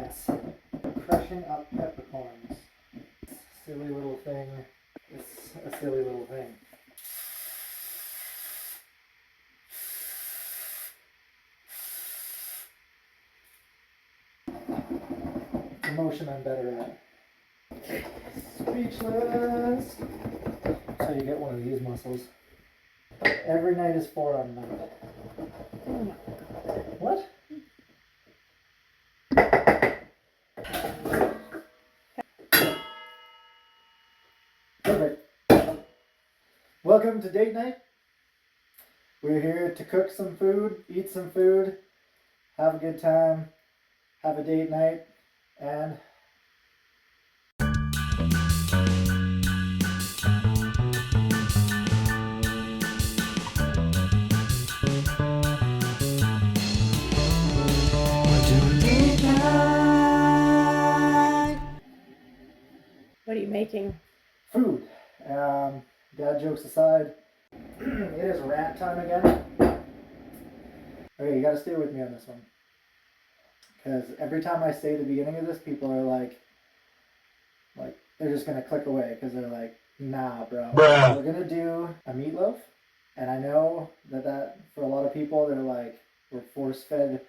Yes. Crushing up peppercorns. Silly little thing. It's a silly little thing. Emotion I'm better at. Speechless. That's how you get one of these muscles. Every night is forearm night. What? Perfect. Welcome to date night. We're here to cook some food, eat some food, have a good time, have a date night, and what are you making? food. Dad jokes aside, it is rant time again. Okay, you gotta stay with me on this one. Because every time I say the beginning of this, people are like, they're just gonna click away because they're like, nah, bro. We're gonna do a meatloaf. And I know that for a lot of people, they're like, we're force-fed,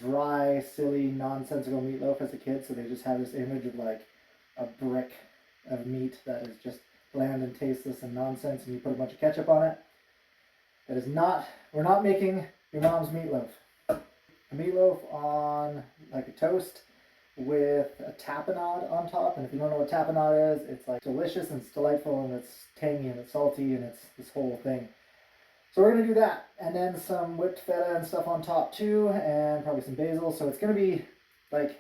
dry, silly, nonsensical meatloaf as a kid. So they just have this image of like a brick of meat that is just bland and tasteless and nonsense, and you put a bunch of ketchup on it. That is not, we're not making your mom's meatloaf. A meatloaf on like a toast with a tapenade on top. And if you don't know what tapenade is, it's like delicious and it's delightful and it's tangy and it's salty and it's this whole thing. So we're going to do that. And then some whipped feta and stuff on top too, and probably some basil. So it's going to be like,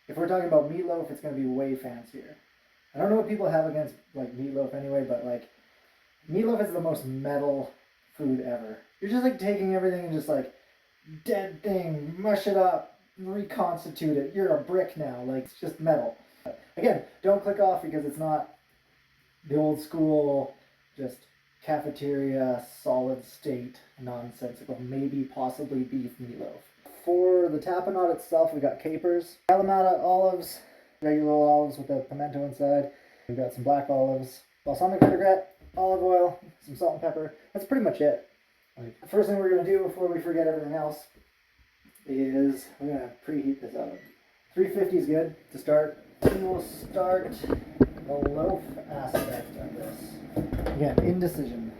if we're talking about meatloaf, it's going to be way fancier. I don't know what people have against like meatloaf anyway, but like meatloaf is the most metal food ever. You're just like taking everything and just like dead thing, mush it up, reconstitute it. You're a brick now. Like it's just metal. Again, don't click off because it's not the old school, just cafeteria, solid state, nonsensical, maybe possibly beef meatloaf. For the tapenade itself, we got capers, Kalamata olives, regular olives with the pimento inside. We've got some black olives, balsamic vinaigrette, olive oil, some salt and pepper. That's pretty much it. The first thing we're going to do before we forget everything else is we're going to preheat this oven. 350 is good to start. We will start the loaf aspect of this. Again, indecision.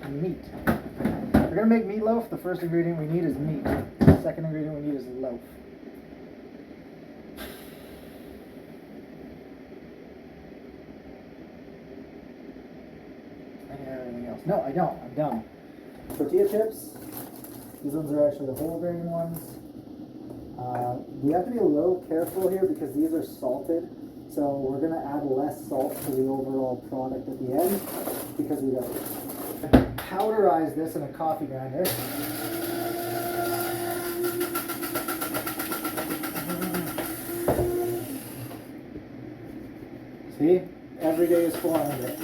Meat. If we're going to make meatloaf, the first ingredient we need is meat. The second ingredient we need is loaf. Anything else? No, I don't. I'm dumb. Tortilla chips. These ones are actually the whole grain ones. We have to be a little careful here because these are salted. So we're going to add less salt to the overall product at the end because we got to powderize this in a coffee grinder. See? Every day is 400.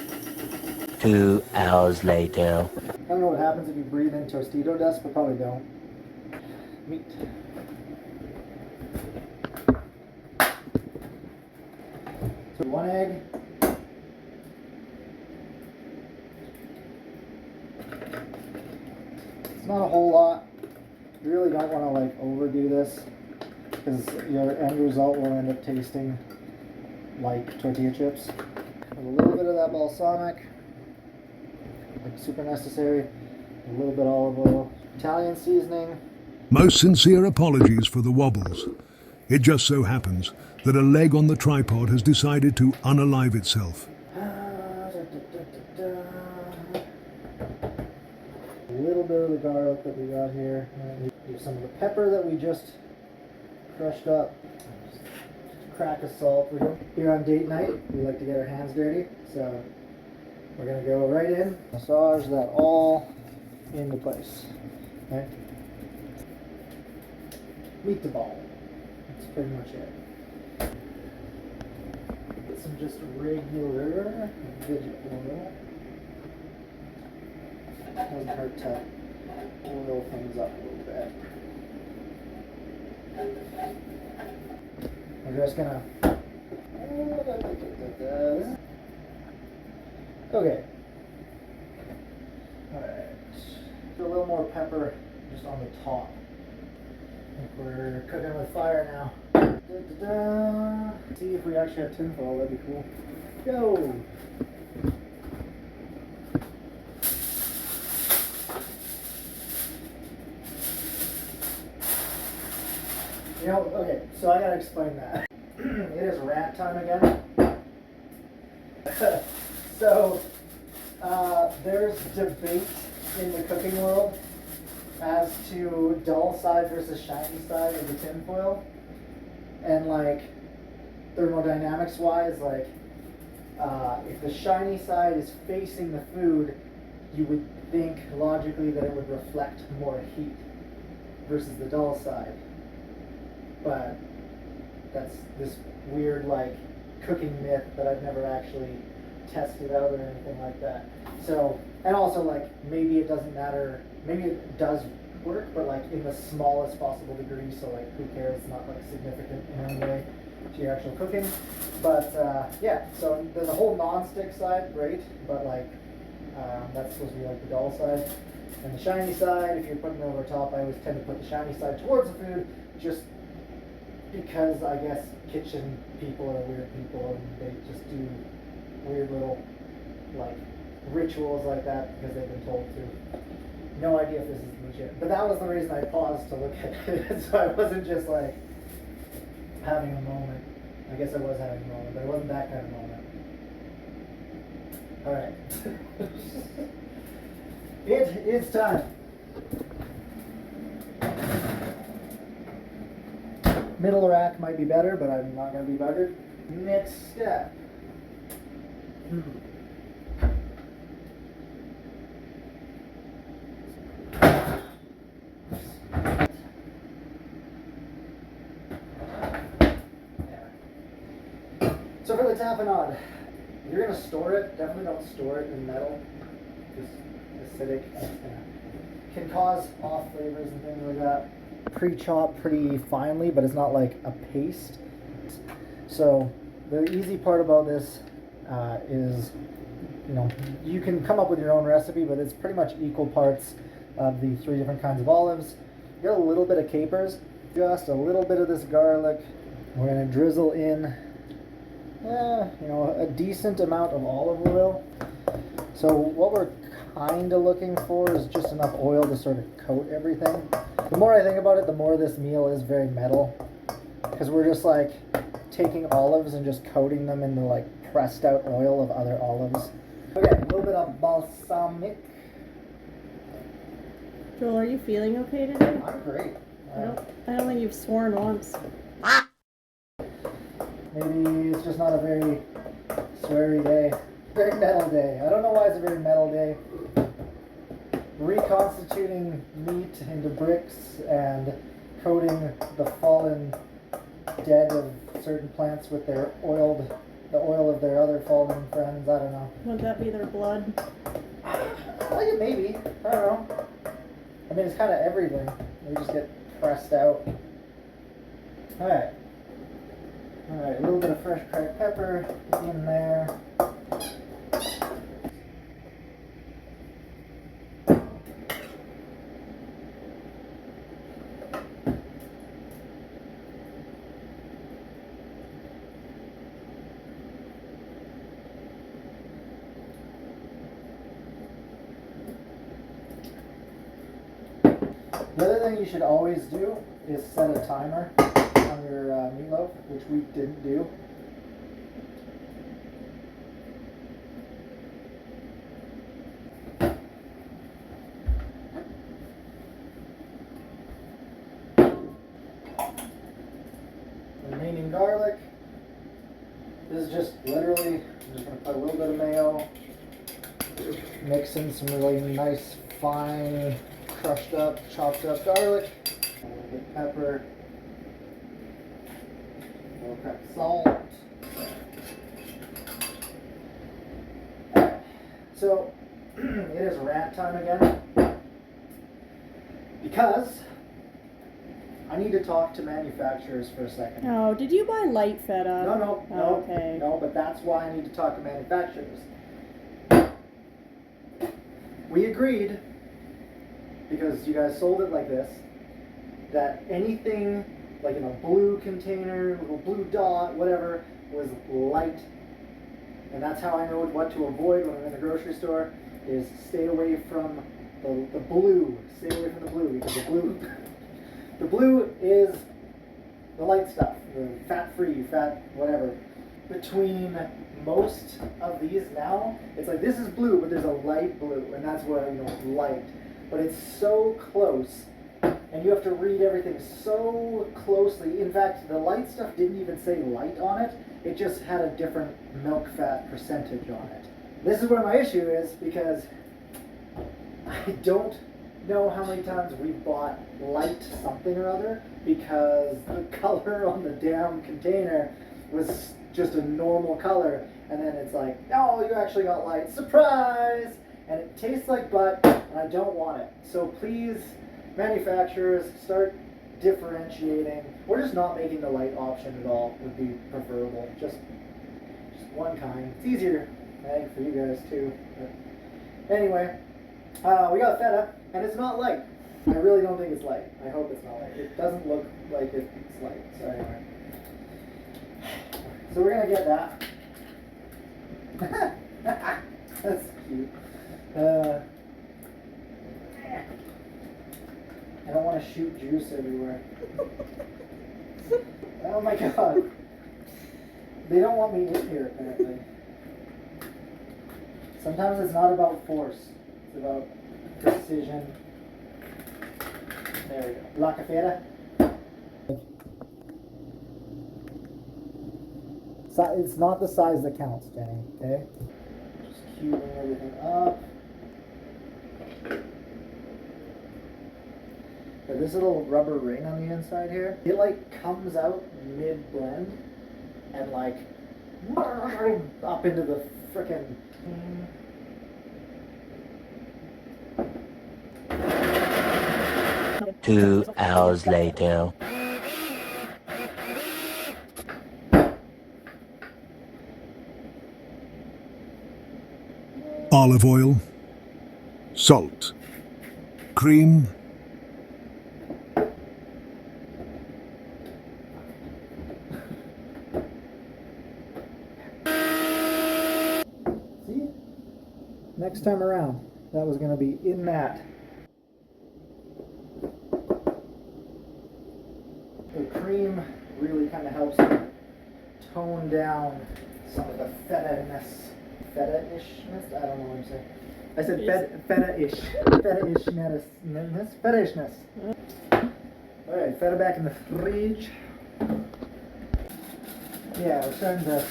2 hours later. I don't know what happens if you breathe in Tostito dust, but probably don't. Meat. So 1 egg. It's not a whole lot. You really don't want to like overdo this because your end result will end up tasting like tortilla chips. A little bit of that balsamic. Like super necessary. A little bit olive oil. Italian seasoning. Most sincere apologies for the wobbles. It just so happens that a leg on the tripod has decided to unalive itself. A little bit of the garlic that we got here. And some of the pepper that we just crushed up. Just a crack of salt. We're here on date night. We like to get our hands dirty. So we're going to go right in, massage that all into place. Okay? Meat to ball. That's pretty much it. Get some just regular vegetable oil. Doesn't hurt to oil things up a little bit. We're just gonna. Okay. Alright. Do a little more pepper just on the top. I think we're cooking with fire now. Da-da-da. See if we actually have tinfoil, that'd be cool. Go! You know, okay, so I gotta explain that. It is rant time again. So, there's debate in the cooking world as to dull side versus shiny side of the tinfoil. And like, thermodynamics wise, like, if the shiny side is facing the food, you would think logically that it would reflect more heat versus the dull side. But that's this weird like cooking myth that I've never actually tested out or anything like that. So, and also like maybe it doesn't matter, maybe it does work, but like in the smallest possible degree, so like who cares, it's not like significant in any way to your actual cooking. But yeah, so there's a whole non-stick side, great, but like that's supposed to be like the dull side. And the shiny side, if you're putting it over top, I always tend to put the shiny side towards the food, just because I guess kitchen people are weird people and they just do weird little like rituals like that because they've been told to. No idea if this is legit, but that was the reason I paused to look at it, so I wasn't just like having a moment. I guess I was having a moment, but it wasn't that kind of moment. Alright. It is time. Middle rack might be better, but I'm not going to be buggered. Next step. So for the tapenade, if you're going to store it, definitely don't store it in metal. Just acidic. Can cause off flavors and things like that. Pre-chopped pretty finely, but it's not like a paste. So the easy part about this is, you know, you can come up with your own recipe, but it's pretty much equal parts of the 3 different kinds of olives. You got a little bit of capers, just a little bit of this garlic. We're gonna drizzle in, you know, a decent amount of olive oil. So what we're kind of looking for is just enough oil to sort of coat everything. The more I think about it, the more this meal is very metal, because we're just like taking olives and just coating them into like pressed out oil of other olives. Okay, a little bit of balsamic. Joel, are you feeling okay today? I'm great. I don't think you've sworn once. Maybe it's just not a very sweary day. Very metal day. I don't know why it's a very metal day. Reconstituting meat into bricks and coating the fallen dead of certain plants with the oil of their other fallen friends. I don't know. Would that be their blood? Like maybe. I don't know. I mean, it's kind of everything. They just get pressed out. Alright. Alright, a little bit of fresh cracked pepper in there. The other thing you should always do is set a timer on your meatloaf, which we didn't do. Remaining garlic. This is just literally, I'm just going to put a little bit of mayo, mix in some really nice, fine, crushed up, chopped up garlic, a little bit of pepper, a little cracked salt. So, it is rant time again, because I need to talk to manufacturers for a second. Oh, did you buy light feta? No, Okay. no, but that's why I need to talk to manufacturers. We agreed, because you guys sold it like this, that anything like in a blue container, little blue dot, whatever, was light. And that's how I know what to avoid when I'm in the grocery store, is stay away from the blue. Stay away from the blue, because the blue is the light stuff, the fat-free, fat whatever. Between most of these now, it's like this is blue, but there's a light blue, and that's what I know it's light. But it's so close, and you have to read everything so closely. In fact, the light stuff didn't even say light on it. It just had a different milk fat percentage on it. This is where my issue is, because I don't know how many times we've bought light something or other because the color on the damn container was just a normal color, and then it's like, oh, you actually got light, surprise! And it tastes like butt, and I don't want it. So please, manufacturers, start differentiating. We're just not making the light option at all, would be preferable. Just one kind. It's easier, I think, for you guys too. But anyway, we got feta, and it's not light. I really don't think it's light. I hope it's not light. It doesn't look like it's light. So anyway. So we're gonna get that. That's cute. I don't want to shoot juice everywhere. Oh my god. They don't want me in here, apparently. Sometimes it's not about force. It's about precision. There we go. La cafeta. It's not the size that counts, Jenny, okay? Just cubing everything up. But this little rubber ring on the inside here, it like comes out mid-blend and like up into the frickin' 2 hours later. Olive oil, salt, cream, See? Next time around, that was going to be in that. The cream really kind of helps tone down some of the feta-ness. Feta-ishness? I don't know what I'm saying. I said feta-ish. Feta-ishness. Feta-ishness. Alright, feta back in the fridge. Yeah, we're starting to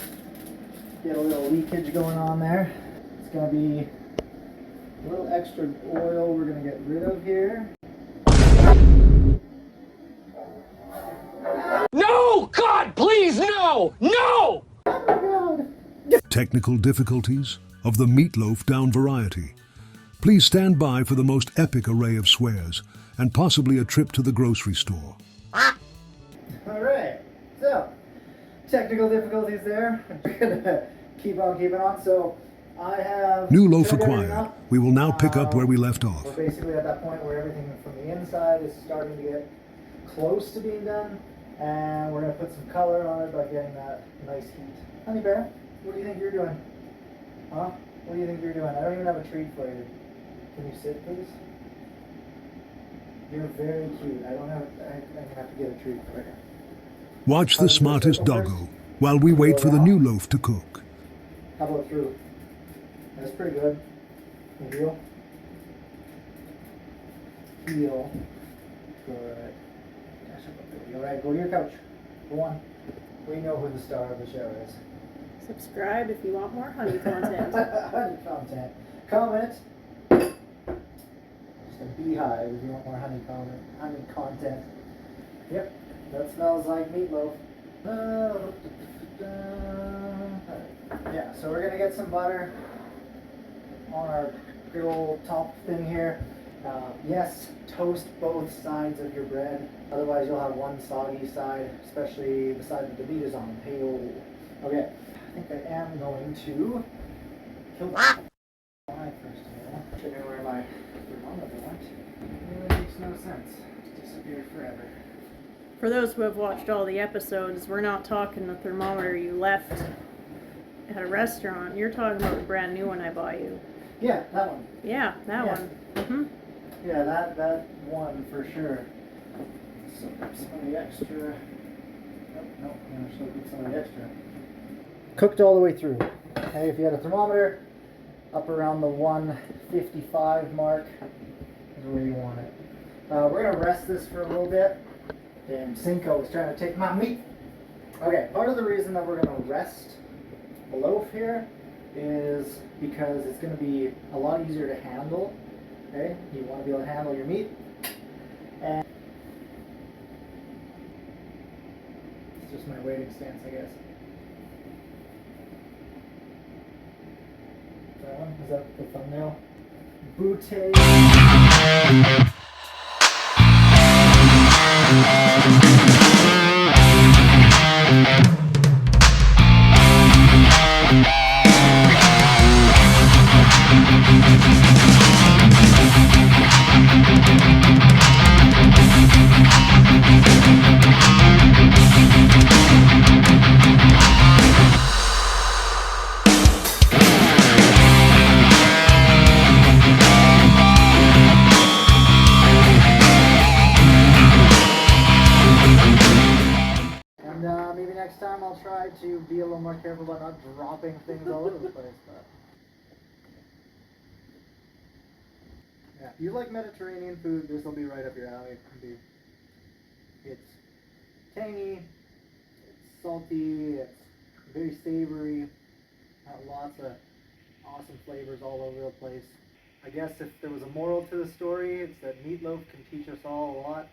get a little leakage going on there. It's going to be a little extra oil we're going to get rid of here. No! God, please, no! No! Oh my god! technical difficulties of the Meatloaf down variety. Please stand by for the most epic array of swears and possibly a trip to the grocery store. Alright, so technical difficulties there. We're gonna keep on keeping on. So I have New loaf checked everything acquired. out. We will now pick up where we left We're off. basically at that point where everything from the inside is starting to get close to being done, and we're gonna put some color on it by getting that nice heat. Honey bear, what do you think you're doing? Huh? What do you think you're doing? I don't even have a treat for you. Can you sit, please? You're very cute. I'm gonna have to get a treat for you. Watch the smartest doggo while we wait for the new loaf to cook. How about through? That's pretty good. The heel. Heel. Good. Alright, go to your couch. Go on. We know who the star of the show is. Subscribe if you want more honey content. Honey content. Comment. Just a beehive if you want more honey content. Yep, that smells like meatloaf. Yeah, so we're gonna get some butter on our good old top thing here, Yes, toast both sides of your bread. Otherwise, you'll have one soggy side, especially the side that the meat is on. Hey-o. Okay, I think I am going to kill the fly first of all. I don't know where my thermometer went. It really makes no sense. It's disappeared forever. For those who have watched all the episodes, we're not talking the thermometer you left at a restaurant. You're talking about the brand new one I bought you. Yeah, that one. Yeah, that Yeah. one. Mm-hmm. Yeah, that one for sure. So some of the extra. Nope, I'm gonna still get some of the extra. Cooked all the way through. Okay, if you had a thermometer, up around the 155 mark is where you want it. We're gonna rest this for a little bit. And Cinco is trying to take my meat. Okay, part of the reason that we're gonna rest the loaf here is because it's gonna be a lot easier to handle. Okay, you want to be able to handle your meat, and it's just my waiting stance, I guess. That one? Is that the thumbnail? Boutte. And maybe next time I'll try to be a little more careful about not dropping things all over the place. But yeah, if you like Mediterranean food, this will be right up your alley. It's tangy, it's salty, it's very savory, lots of awesome flavors all over the place. I guess if there was a moral to the story, it's that Meatloaf can teach us all a lot.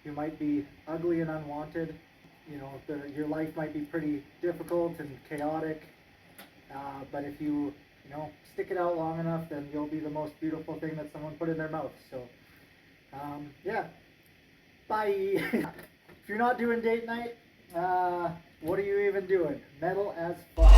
You might be ugly and unwanted. You know, your life might be pretty difficult and chaotic, but if you stick it out long enough, then you'll be the most beautiful thing that someone put in their mouth. So, yeah, bye. If you're not doing date night, what are you even doing? Metal as fuck.